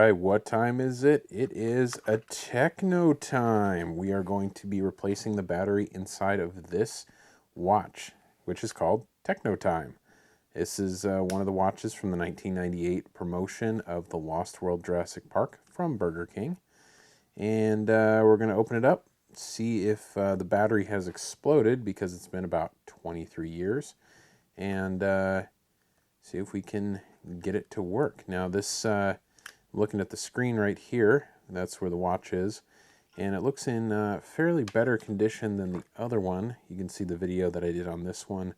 right, what time is it? It is a Techno Time. We are going to be replacing the battery inside of this watch, which is called Techno Time. This is one of the watches from the 1998 promotion of the Lost World Jurassic Park from Burger King. And we're going to open it up, see if the battery has exploded because it's been about 23 years, and see if we can get it to work. Now this, looking at the screen right here, that's where the watch is, and it looks in fairly better condition than the other one. You can see the video that I did on this one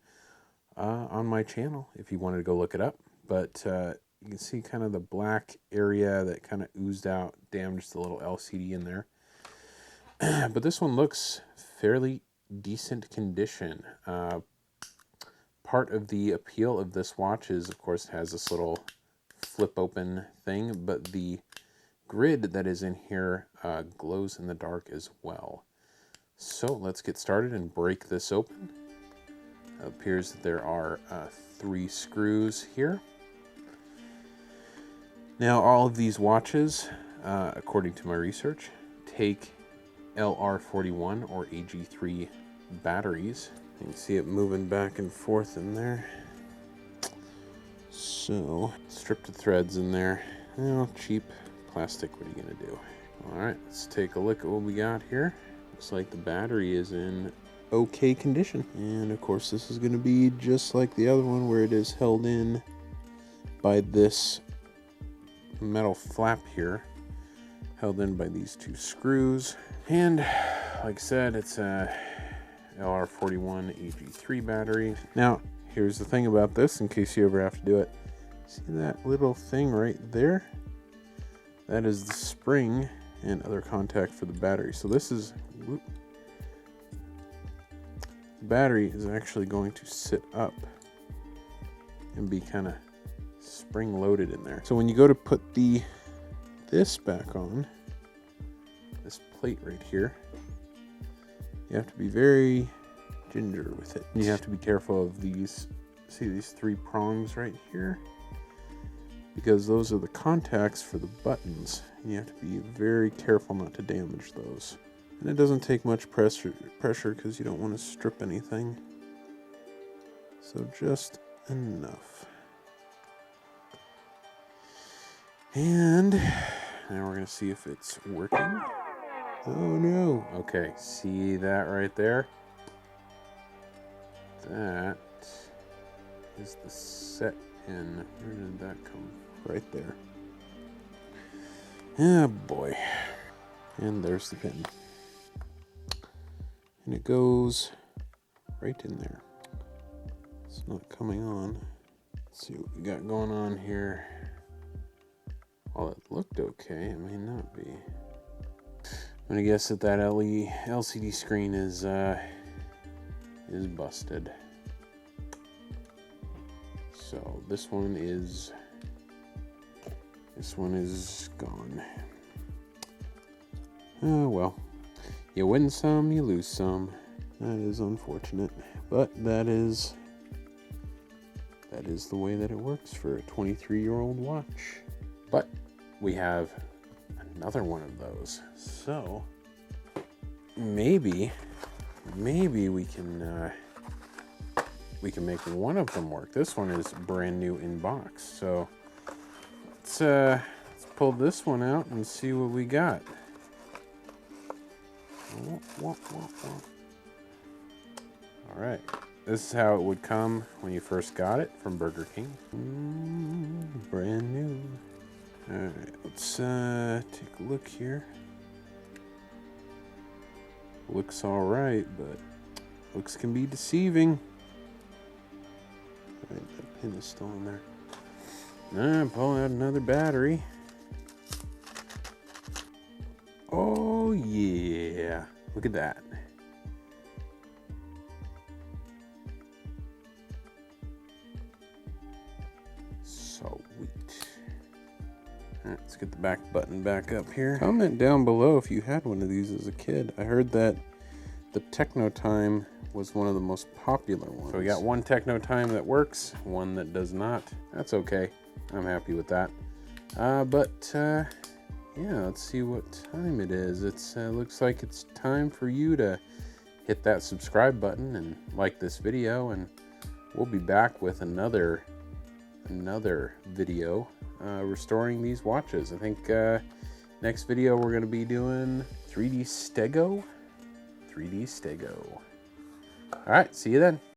on my channel if you wanted to go look it up. But you can see kind of the black area that kind of oozed out, damaged the little LCD in there. But this one looks fairly decent condition. Part of the appeal of this watch is, of course, it has this little flip open thing, but the grid that is in here glows in the dark as well. So let's get started and break this open. It appears that there are 3 screws here. Now all of these watches, according to my research, take LR41 or AG3 batteries. You can see it moving back and forth in there. So, strip the threads in there. Well, cheap plastic, what are you gonna do? Alright, let's take a look at what we got here. Looks like the battery is in okay condition. And of course this is gonna be just like the other one where it is held in by this metal flap here. Held in by these 2 screws. And like I said, it's a LR41 AG3 battery. Now, here's the thing about this, in case you ever have to do it. See that little thing right there? That is the spring and other contact for the battery. So this is, whoop, the battery is actually going to sit up and be kind of spring loaded in there. So when you go to put this back on, this plate right here, you have to be very ginger with it. You have to be careful of these, see these 3 prongs right here? Because those are the contacts for the buttons. You have to be very careful not to damage those. And it doesn't take much pressure because you don't want to strip anything. So just enough. And now we're going to see if it's working. Oh no. Okay, see that right there? That is the set pin. Where did that come? Right there. Oh boy. And there's the pin. And it goes right in there. It's not coming on. Let's see what we got going on here. Well, it looked okay. It may not be. I'm gonna guess that LCD screen is busted. So this one is gone. Oh well, you win some, you lose some. That is unfortunate, but that is the way that it works for a 23-year-old watch. But we have another one of those, so maybe we can make one of them work. This one is brand new in box, so let's pull this one out and see what we got. All right, this is how it would come when you first got it from Burger King. Brand new. All right, let's take a look here. Looks all right, but looks can be deceiving. All right, that pin is still in there. Now pull out another battery. Oh yeah, look at that. Sweet. Alright, let's get the back button back up here. Comment down below if you had one of these as a kid. I heard that the Techno Time was one of the most popular ones. So we got one Techno Time that works, one that does not. That's okay. I'm happy with that. Yeah, let's see what time it is. It's looks like it's time for you to hit that subscribe button and like this video, and we'll be back with another video restoring these watches. I think next video we're going to be doing 3D Stego. All right, see you then.